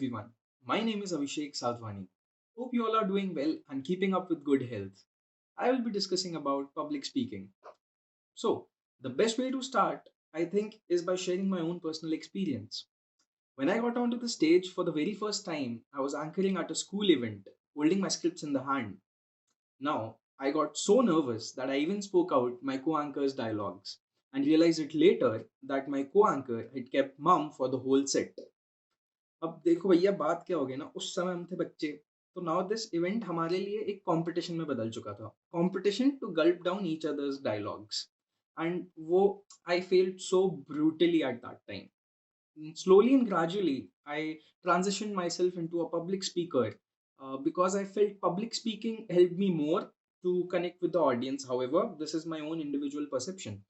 everyone. My name is Abhishek Sadhwani. Hope you all are doing well and keeping up with good health. I will be discussing about public speaking. So, the best way to start, I think, is by sharing my own personal experience. When I got onto the stage for the very first time, I was anchoring at a school event, holding my scripts in the hand. Now, I got so nervous that I even spoke out my co anchor's dialogues and realized it later that my co anchor had kept mum for the whole set. अब देखो भैया बात क्या हो गई ना उस समय हम थे बच्चे तो नाउ दिस इवेंट हमारे लिए एक कंपटीशन में बदल चुका था competition to gulp down each others dialogues and वो I failed so brutally at that time slowly and gradually I transitioned myself into a public speaker because I felt public speaking helped me more to connect with the audience. However, this is my own individual perception.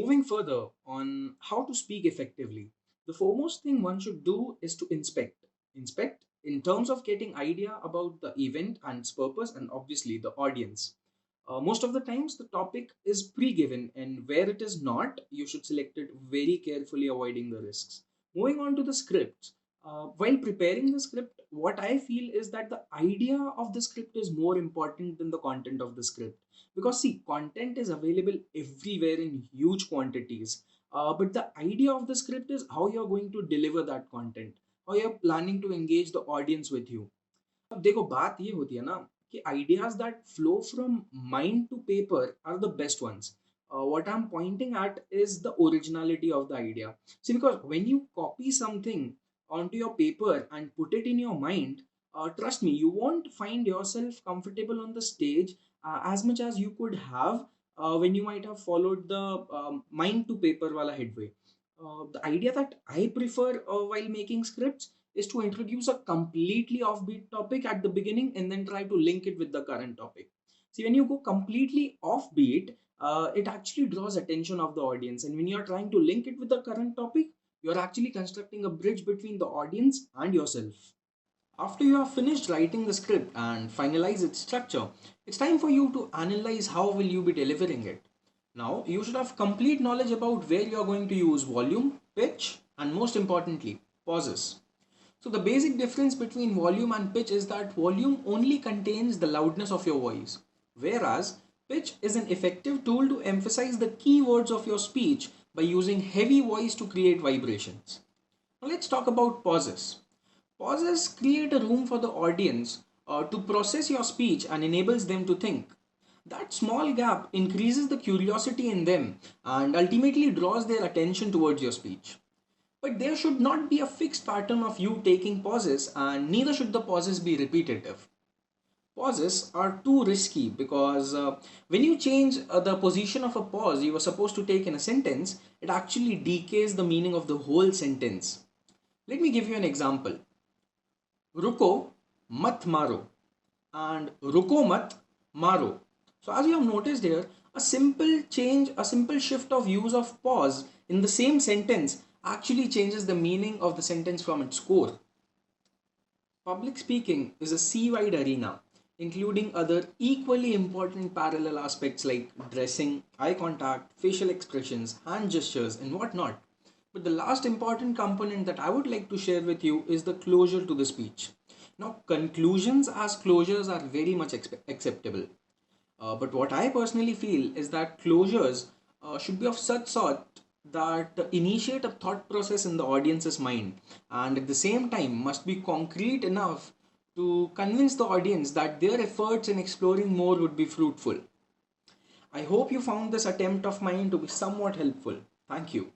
Moving further on how to speak effectively, the foremost thing one should do is to inspect. Inspect in terms of getting idea about the event and its purpose and obviously the audience. Most of the times the topic is pre-given and where it is not, you should select it very carefully avoiding the risks. Moving on to the script. While preparing the script, what I feel is that the idea of the script is more important than the content of the script because see content is available everywhere in huge quantities, but the idea of the script is how you're going to deliver that content, how you're planning to engage the audience with you. अब देखो बात ये होती है ना कि ideas that flow from mind to paper are the best ones. What I'm pointing at is the originality of the idea. See, because when you copy something onto your paper and put it in your mind, trust me, you won't find yourself comfortable on the stage as much as you could have when you might have followed the mind to paper wala headway. The idea that I prefer while making scripts is to introduce a completely offbeat topic at the beginning and then try to link it with the current topic. See, when you go completely offbeat, it actually draws attention of the audience. And when you're trying to link it with the current topic, you're actually constructing a bridge between the audience and yourself. After you have finished writing the script and finalize its structure, it's time for you to analyze how will you be delivering it. Now, you should have complete knowledge about where you are going to use volume, pitch, and most importantly, pauses. So the basic difference between volume and pitch is that volume only contains the loudness of your voice, whereas pitch is an effective tool to emphasize the key words of your speech by using heavy voice to create vibrations. Now let's talk about pauses. Pauses create a room for the audience to process your speech and enables them to think. That small gap increases the curiosity in them and ultimately draws their attention towards your speech. But there should not be a fixed pattern of you taking pauses, and neither should the pauses be repetitive. Pauses are too risky because when you change the position of a pause you were supposed to take in a sentence, it actually decays the meaning of the whole sentence. Let me give you an example. Ruko mat maro and ruko mat maro. So as you have noticed here, a simple change, a simple shift of use of pause in the same sentence actually changes the meaning of the sentence from its core. Public speaking is a sea-wide arena, including other equally important parallel aspects like dressing, eye contact, facial expressions, hand gestures, and whatnot. But the last important component that I would like to share with you is the closure to the speech. Now, conclusions as closures are very much acceptable. But what I personally feel is that closures should be of such sort that initiate a thought process in the audience's mind and at the same time must be concrete enough to convince the audience that their efforts in exploring more would be fruitful. I hope you found this attempt of mine to be somewhat helpful. Thank you.